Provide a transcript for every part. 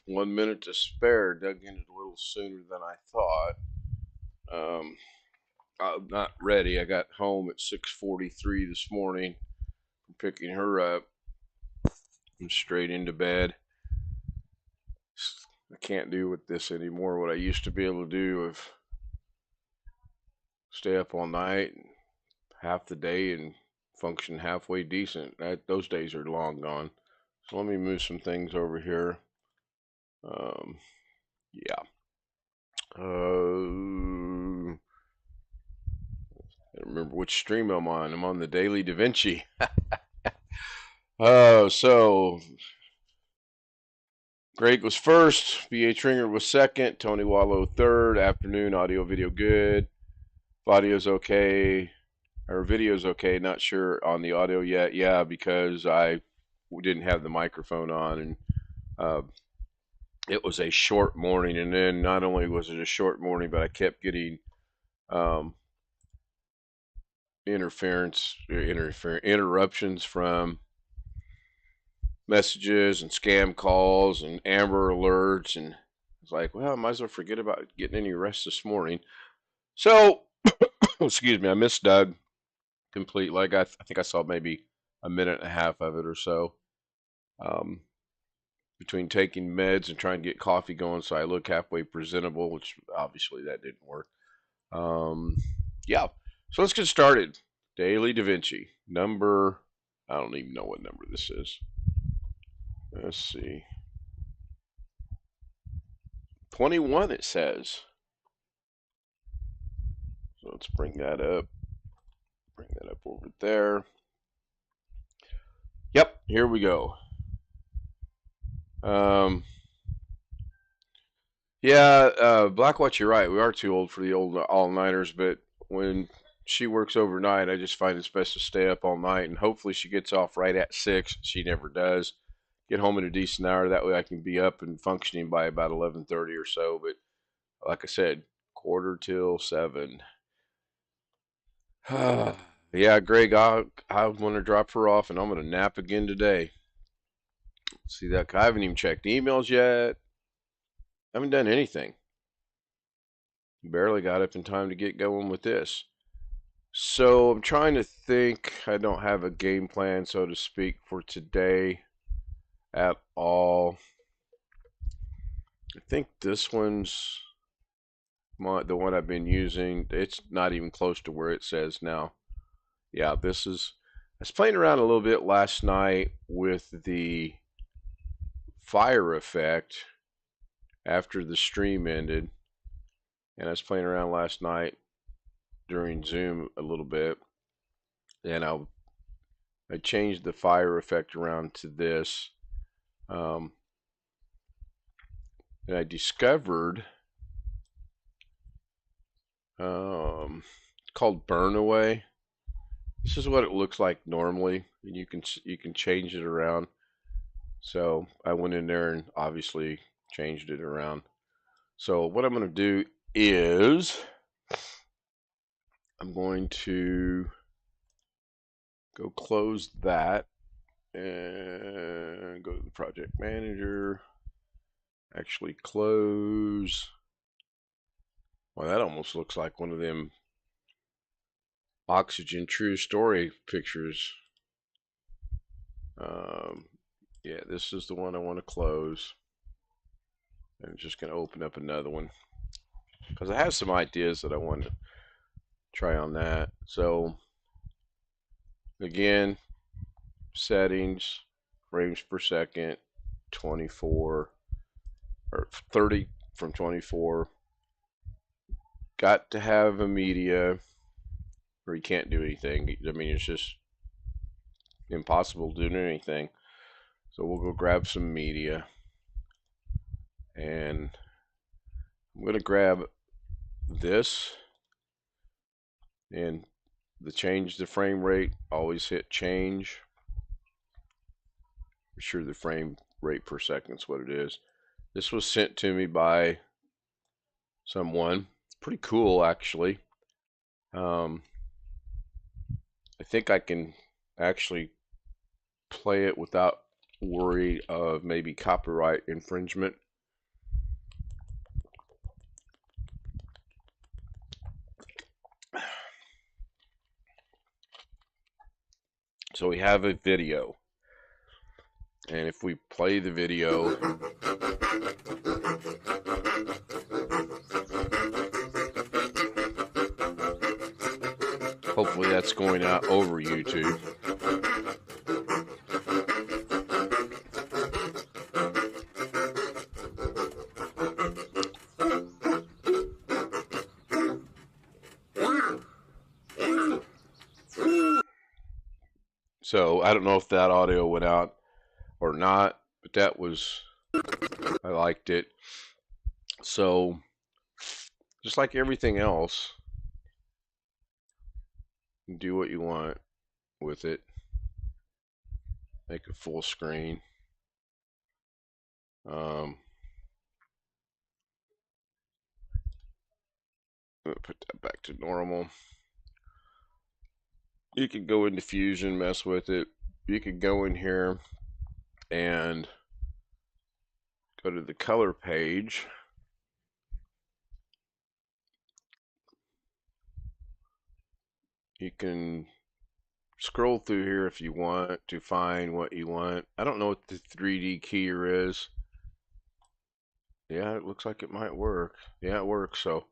1 minute to spare. Dug in it a little sooner than I thought. I'm not ready. I got home at 6:43 this morning from picking her up and straight into bed. I can't do with this anymore. What I used to be able to do of stay up all night and half the day and function halfway decent. Those days are long gone. So let me move some things over here. Yeah. I don't remember which stream I'm on. I'm on the Daily Davinci. So Greg was first. B.A. Tringer was second. Tony Wallow third. Afternoon audio video good. If audio's okay. Or video's okay. Not sure on the audio yet. Yeah, because I didn't have the microphone on, and it was a short morning. And then not only was it a short morning, but I kept getting interruptions from messages and scam calls and Amber alerts, and it's like, well, I might as well forget about getting any rest this morning. So, excuse me, I missed Doug completely. Like I think I saw maybe a minute and a half of it or so. Between taking meds and trying to get coffee going, so I look halfway presentable, which obviously that didn't work. Yeah, so let's get started. Daily Davinci number. I don't even know what number this is. Let's see. 21 it says. So let's bring that up. Bring that up over there. Yep, here we go. Blackwatch, you're right. We are too old for the old all-nighters, but when she works overnight, I just find it's best to stay up all night, and hopefully she gets off right at 6. She never does. Get home in a decent hour. That way I can be up and functioning by about 11:30 or so. But like I said, 6:45. Yeah, Greg, I'm going to drop her off, and I'm going to nap again today. See that? I haven't even checked emails yet. I haven't done anything. Barely got up in time to get going with this. So I'm trying to think. I don't have a game plan, so to speak, for today at all. I think this one's the one I've been using. It's not even close to where it says now. Yeah, this is. I was playing around a little bit last night with the fire effect after the stream ended, and I was playing around last night during Zoom a little bit, and I changed the fire effect around to this, and I discovered it's called Burn Away. This is what it looks like normally, and you can change it around. So I went in there and obviously changed it around. So what I'm going to do is I'm going to go close that and go to the project manager. Actually close. Well, that almost looks like one of them Oxygen True Story pictures. Yeah, this is the one I want to close. And I'm just going to open up another one, because I have some ideas that I want to try on that. So, again, settings, frames per second, 24, or 30 from 24. Got to have a media, or you can't do anything. I mean, it's just impossible doing anything. So we'll go grab some media, and I'm going to grab this, and change the frame rate, always hit change. Be sure the frame rate per second is what it is. This was sent to me by someone. It's pretty cool, actually. I think I can actually play it without worry of maybe copyright infringement. So we have a video. And if we play the video, hopefully that's going out over YouTube. So I don't know if that audio went out or not, but that was, I liked it. So just like everything else, you do what you want with it. Make it full screen. I'm gonna put that back to normal. You could go into Fusion, mess with it. You could go in here and go to the color page. You can scroll through here if you want to find what you want. I don't know what the 3D keyer is. Yeah, it looks like it might work. Yeah, it works. So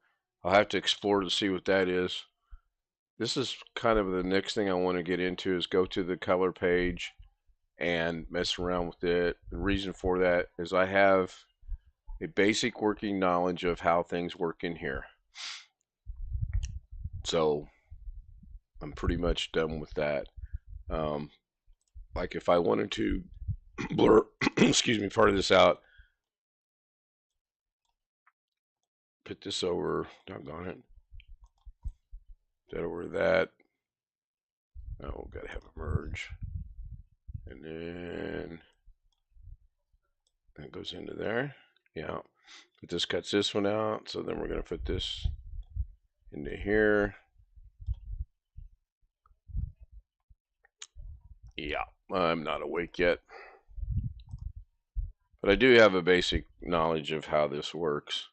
I'll have to explore to see what that is. This is kind of the next thing I want to get into is go to the color page and mess around with it. The reason for that is I have a basic working knowledge of how things work in here. So I'm pretty much done with that. Like if I wanted to blur, excuse me, part of this out, put this over, doggone it, that over that. Oh, gotta have a merge. And then that goes into there. Yeah. But this cuts this one out. So then we're gonna put this into here. Yeah, I'm not awake yet. But I do have a basic knowledge of how this works.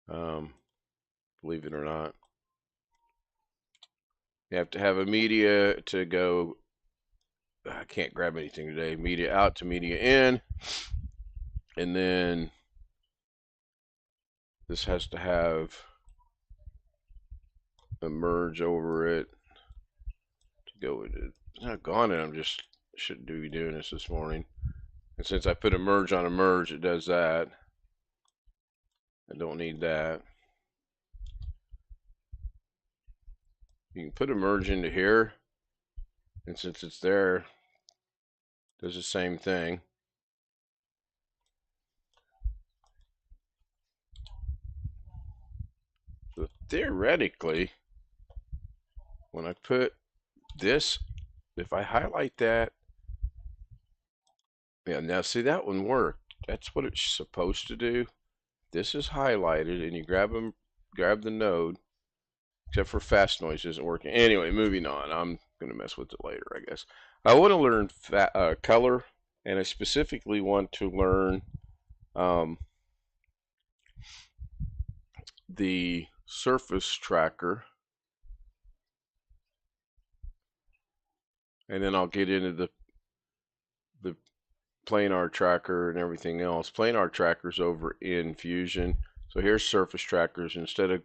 Believe it or not. You have to have a media to go. I can't grab anything today. Media out to media in. And then this has to have a merge over it to go into. It's not gone, and I'm just shouldn't be doing this morning. And since I put a merge on a merge, it does that. I don't need that. You can put a merge into here, and since it's there, it does the same thing. So theoretically, when I put this, if I highlight that, yeah, now see that one worked. That's what it's supposed to do. This is highlighted, and you grab the node, except for fast noise isn't working. Anyway, moving on. I'm gonna mess with it later, I guess. I want to learn color, and I specifically want to learn the surface tracker, and then I'll get into the planar tracker and everything else. Planar tracker's over in Fusion. So here's surface trackers. Instead of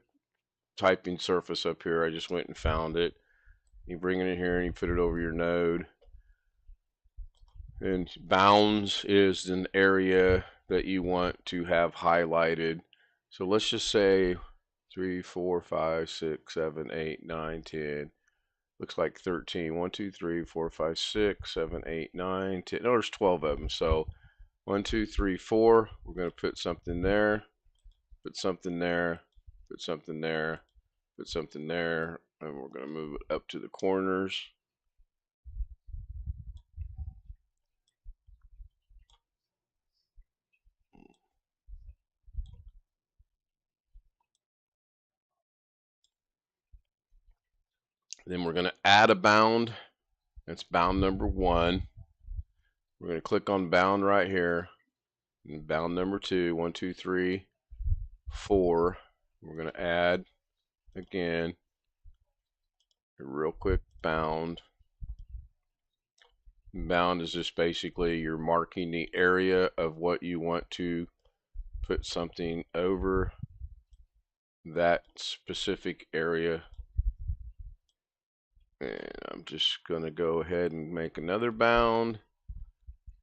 typing surface up here, I just went and found it. You bring it in here and you put it over your node. And bounds is an area that you want to have highlighted. So let's just say 3, 4, 5, 6, 7, 8, 9, 10. Looks like 13. 1, 2, 3, 4, 5, 6, 7, 8, 9, 10. No, there's 12 of them. So 1, 2, 3, 4. We're going to put something there, put something there, put something there, put something there, and we're going to move it up to the corners. Then we're going to add a bound. That's bound number 1. We're going to click on bound right here. And bound number 2, 1, 2, 3, 4. We're going to add again a real quick bound. Bound is just basically you're marking the area of what you want to put something over that specific area. And I'm just going to go ahead and make another bound.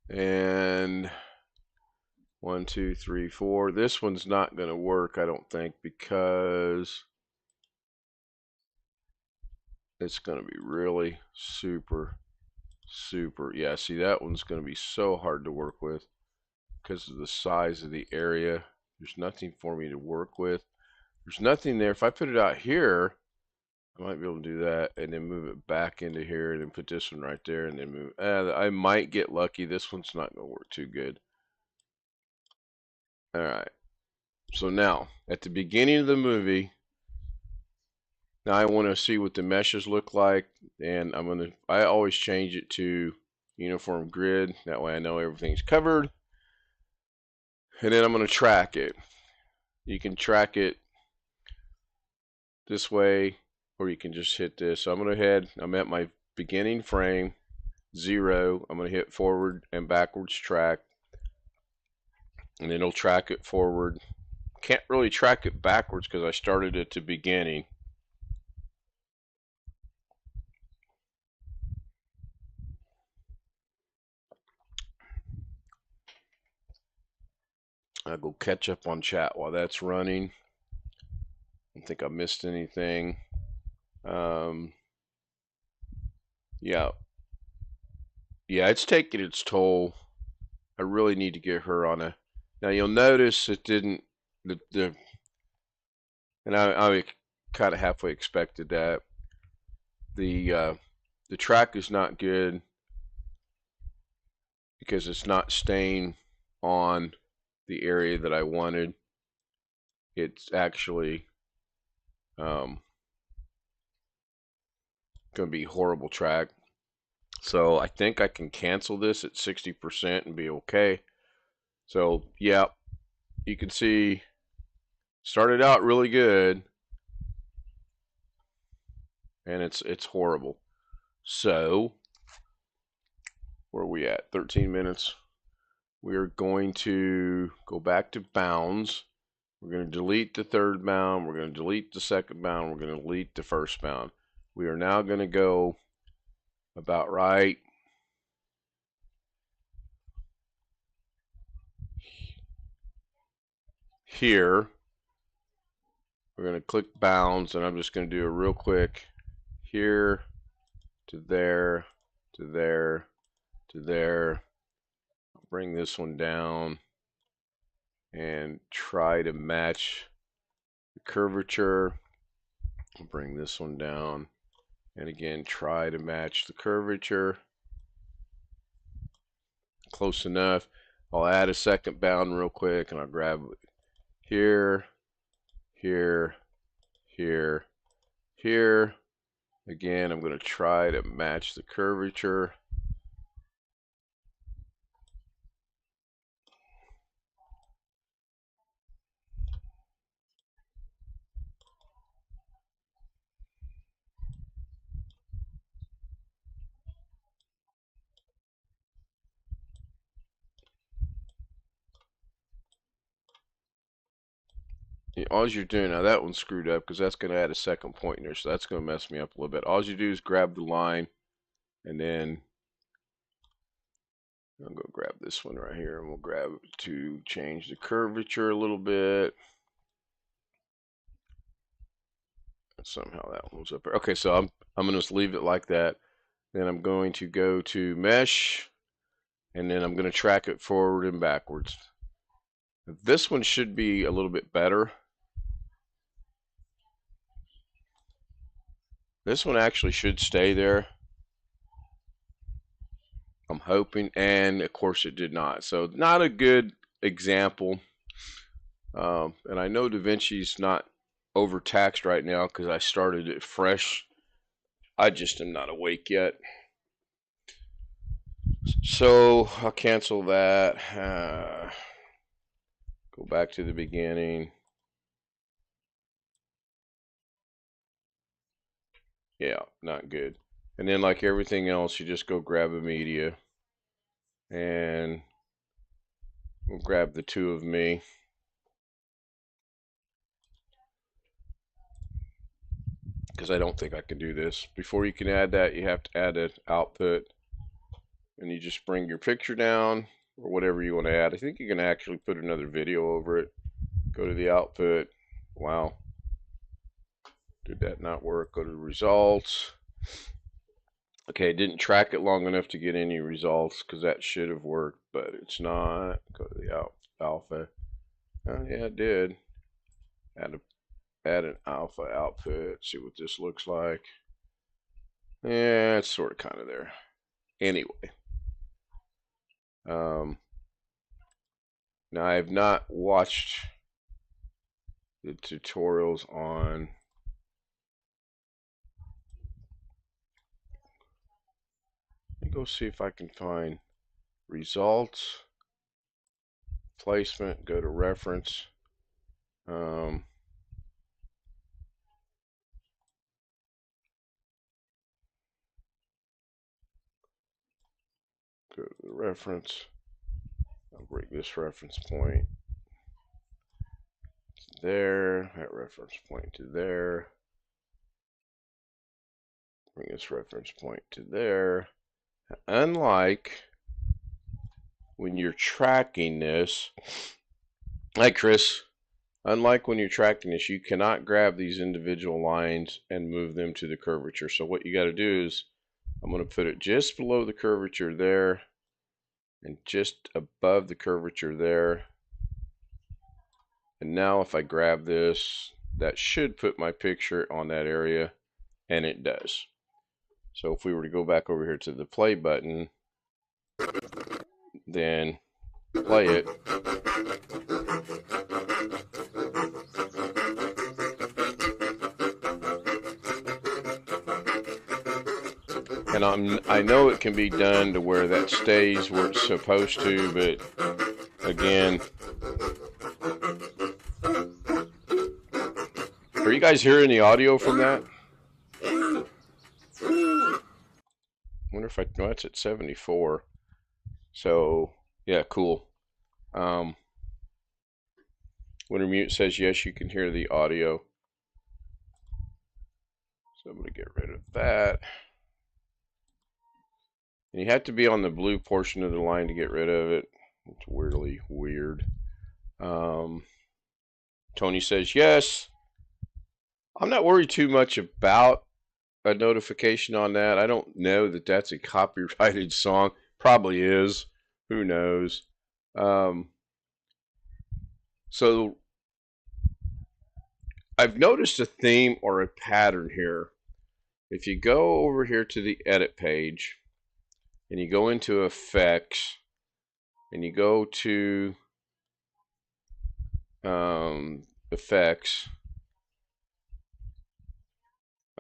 And 1, 2, 3, 4. This one's not going to work, I don't think, because it's going to be really super. Yeah, see, that one's going to be so hard to work with because of the size of the area. There's nothing for me to work with. There's nothing there. If I put it out here, I might be able to do that and then move it back into here and then put this one right there and then move. I might get lucky. This one's not going to work too good. All right. So now, at the beginning of the movie, now I want to see what the meshes look like, and I always change it to uniform grid. That way I know everything's covered. And then I'm going to track it. You can track it this way, or you can just hit this. So I'm going to head, I'm at my beginning frame, 0. I'm going to hit forward and backwards track, and it'll track it forward. Can't really track it backwards because I started at the beginning. I'll go catch up on chat while that's running. I don't think I missed anything. Yeah, it's taking its toll. I really need to get her on a. Now you'll notice it didn't. And I kind of halfway expected that. The track is not good because it's not staying on the area that I wanted. It's actually going to be horrible track. So I think I can cancel this at 60% and be okay. So yeah, you can see started out really good and it's horrible. So where are we at? 13 minutes. We're going to go back to bounds. We're going to delete the third bound. We're going to delete the second bound. We're going to delete the first bound. We are now going to go about right here. We're going to click bounds, and I'm just going to do a real quick here to there to there to there. I'll bring this one down and try to match the curvature. I'll bring this one down and again try to match the curvature. Close enough. I'll add a second bound real quick and I'll grab here, here, here, here. Again, I'm going to try to match the curvature. All you're doing now, that one's screwed up because that's going to add a second point in there, so that's going to mess me up a little bit. All you do is grab the line, and then I'm going to grab this one right here, and we'll grab it to change the curvature a little bit. Somehow that one was up there. Okay, so I'm going to just leave it like that. Then I'm going to go to mesh, and then I'm going to track it forward and backwards. This one should be a little bit better. This one actually should stay there. I'm hoping, and of course it did not. So not a good example. And I know Davinci's not overtaxed right now because I started it fresh. I just am not awake yet. So I'll cancel that. Go back to the beginning. Yeah, not good. And then like everything else, you just go grab a media, and we'll grab the two of me. Because I don't think I can do this. Before you can add that, you have to add an output. And you just bring your picture down, or whatever you want to add. I think you can actually put another video over it. Go to the output. Wow. Did that not work? Go to the results. Okay, didn't track it long enough to get any results, because that should have worked, but it's not. Go to the alpha. Oh, yeah, it did. Add an alpha output. See what this looks like. Yeah, it's sort of kind of there. Anyway. Now, I have not watched the tutorials on let me go see if I can find results, placement, go to reference. Go to the reference. I'll bring this reference point to there, that reference point to there. Bring this reference point to there. Unlike when you're tracking this, hi Chris, unlike when you're tracking this, you cannot grab these individual lines and move them to the curvature. So what you got to do is, I'm going to put it just below the curvature there, and just above the curvature there. And now if I grab this, that should put my picture on that area, and it does. So if we were to go back over here to the play button, then play it, and I know it can be done to where that stays where it's supposed to, but again, are you guys hearing the audio from that? I wonder if no, that's at 74. So yeah, cool. Winter Mute says yes, you can hear the audio. So I'm going to get rid of that. And you have to be on the blue portion of the line to get rid of it. It's weirdly weird. Tony says yes. I'm not worried too much about a notification on that. I don't know that that's a copyrighted song. Probably is. Who knows? So I've noticed a theme or a pattern here. If you go over here to the edit page and you go into effects and you go to effects,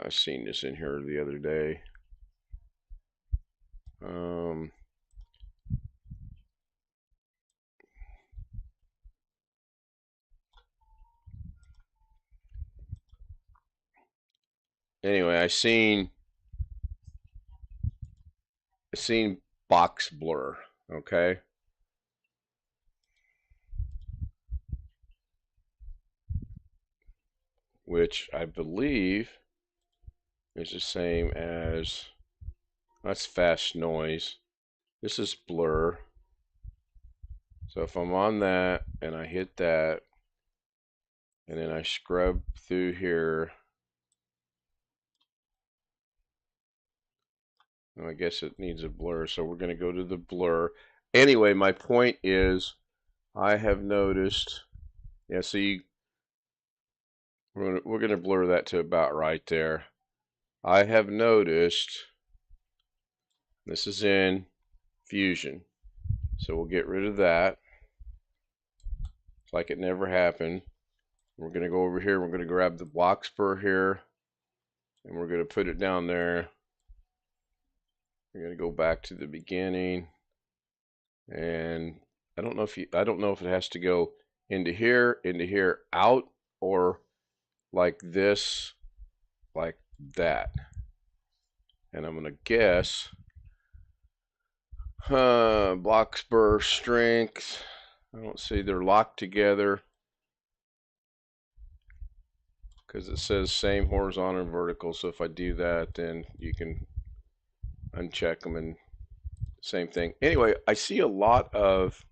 I seen this in here the other day. Anyway, I seen box blur, okay? Which I believe is the same as, that's fast noise. This is blur. So if I'm on that and I hit that and then I scrub through here, I guess it needs a blur, so we're going to go to the blur. Anyway, my point is, I have noticed, yeah, see, we're going to blur that to about right there. I have noticed, this is in Fusion, so we'll get rid of that. It's like it never happened. We're going to go over here, we're going to grab the box blur here, and we're going to put it down there. We're going to go back to the beginning, and I don't know if it has to go into here, out, or like this, like that. And I'm going to guess block spur strength. I don't see they're locked together because it says same horizontal and vertical. So if I do that, then you can uncheck them and same thing. Anyway, I see a lot of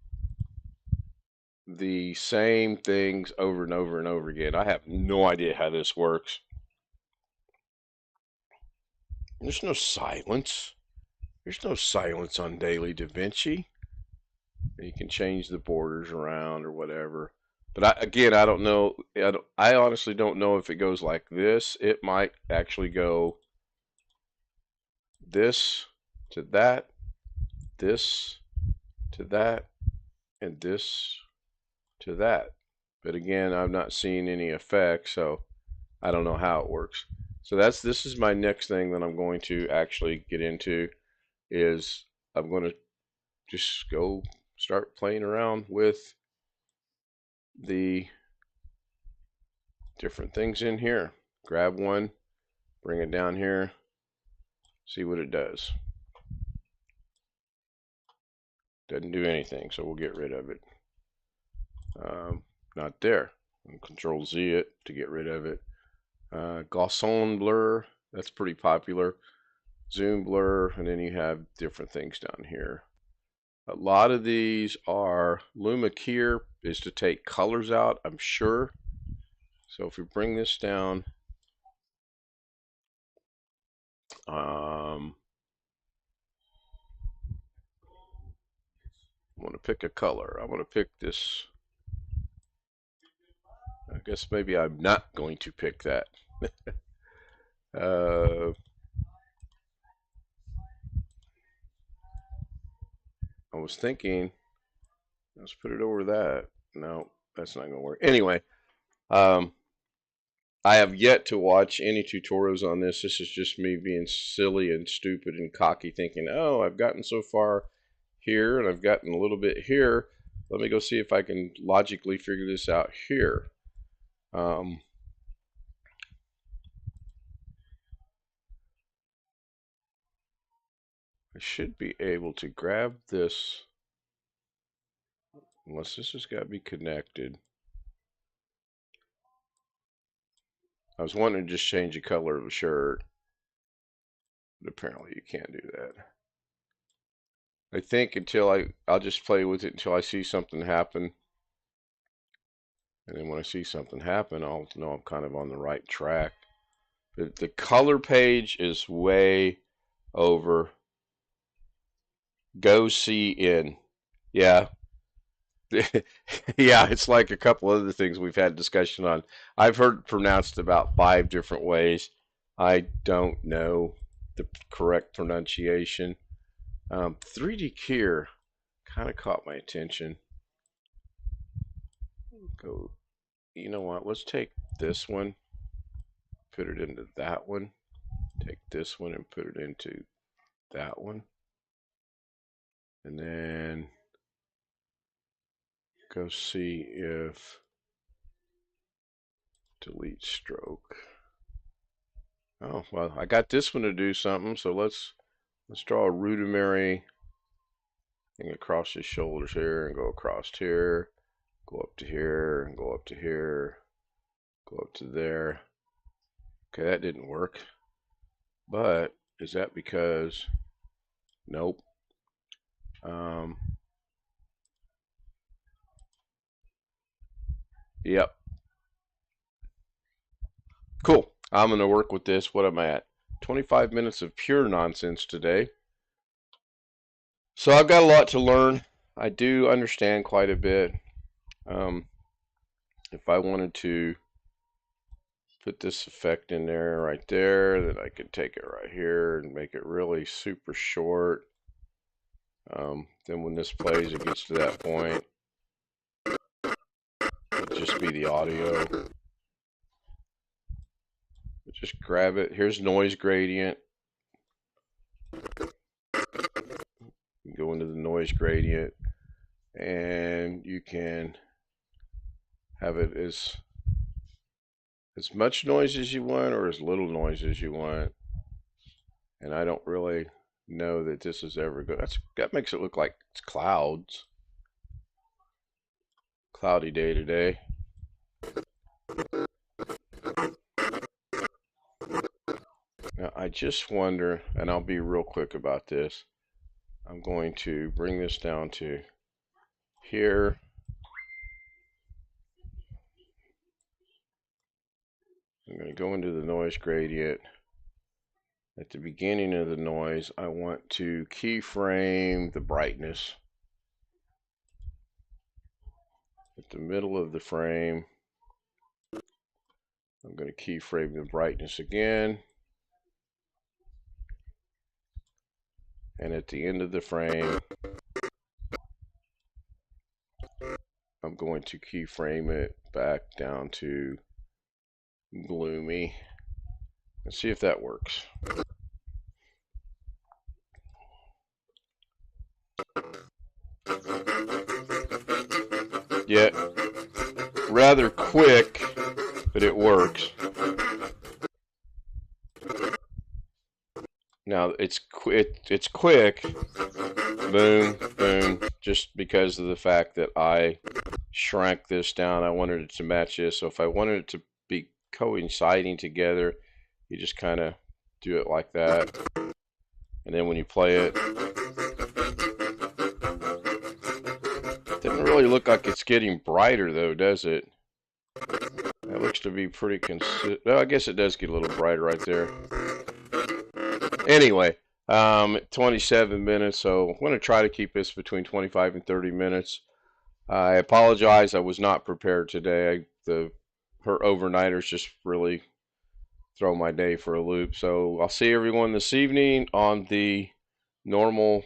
the same things over and over and over again. I have no idea how this works. There's no silence. There's no silence on Daily Davinci. You can change the borders around or whatever. But again, I don't know. I honestly don't know if it goes like this. It might actually go this to that, this to that, and this to that. But again, I've not seen any effects, so I don't know how it works. So this is my next thing that I'm going to actually get into is I'm going to just go start playing around with the different things in here. Grab one, bring it down here, see what it does. Doesn't do anything, so we'll get rid of it. Not there. Control Z it to get rid of it. Gaussian blur, that's pretty popular. Zoom blur, and then you have different things down here. A lot of these are Luma Keyer is to take colors out, I'm sure. So if we bring this down, I'm going to pick a color. I'm going to pick this. I guess maybe I'm not going to pick that. I was thinking, let's put it over that. No, that's not going to work. Anyway, I have yet to watch any tutorials on this. This is just me being silly and stupid and cocky, thinking, oh, I've gotten so far here and I've gotten a little bit here. Let me go see if I can logically figure this out here. I should be able to grab this, unless this has got to be connected. I was wanting to just change the color of the shirt, but apparently you can't do that. I think I'll just play with it until I see something happen. And then when I see something happen, I'll know I'm kind of on the right track. The color page is way over. Go see in. Yeah. Yeah, it's like a couple other things we've had discussion on. I've heard pronounced about 5 different ways. I don't know the correct pronunciation. 3D Keyer kind of caught my attention. Go, you know what? Let's take this one, put it into that one. Take this one and put it into that one. And then go see if delete stroke. Oh, well, I got this one to do something, so let's draw a rudimentary thing across his shoulders here and go across here, go up to here, and go up to here, go up to there. Okay, that didn't work. But is that because, nope. Yep. Cool. I'm going to work with this. What am I at? 25 minutes of pure nonsense today. So I've got a lot to learn. I do understand quite a bit. If I wanted to put this effect in there right there, then I could take it right here and make it really super short. Then when this plays, it gets to that point. It'll just be the audio. Just grab it. Here's noise gradient. You go into the noise gradient and you can have it as much noise as you want or as little noise as you want. and I don't really know that this is ever good. That makes it look like it's clouds. Cloudy day today. Now, I just wonder, and I'll be real quick about this. I'm going to bring this down to here. I'm going to go into the noise gradient. At the beginning of the noise, I want to keyframe the brightness. At the middle of the frame, I'm going to keyframe the brightness again. And at the end of the frame, I'm going to keyframe it back down to gloomy. Let's see if that works. Yeah, rather quick, but it works. Now it's quick, boom, boom, just because of the fact that I shrank this down. I wanted it to match this, so if I wanted it to be coinciding together, you just kind of do it like that, and then when you play it, doesn't really look like it's getting brighter though, does it? That looks to be pretty consistent. Well, I guess it does get a little brighter right there. Anyway, 27 minutes, so I'm going to try to keep this between 25 and 30 minutes. I apologize, I was not prepared today. Her overnighters just really throw my day for a loop. So I'll see everyone this evening on the normal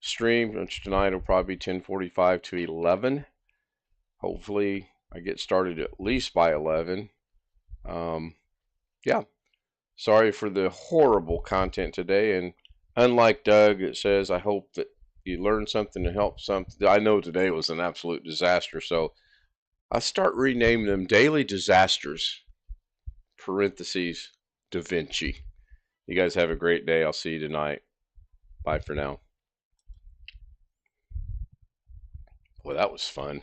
stream, which tonight will probably be 10:45 to 11. Hopefully I get started at least by 11. Yeah. Sorry for the horrible content today, and unlike Doug, it says, I hope that you learned something to help something. I know today was an absolute disaster, so I'll start renaming them Daily Disasters, parentheses, Davinci. You guys have a great day. I'll see you tonight. Bye for now. Well, that was fun.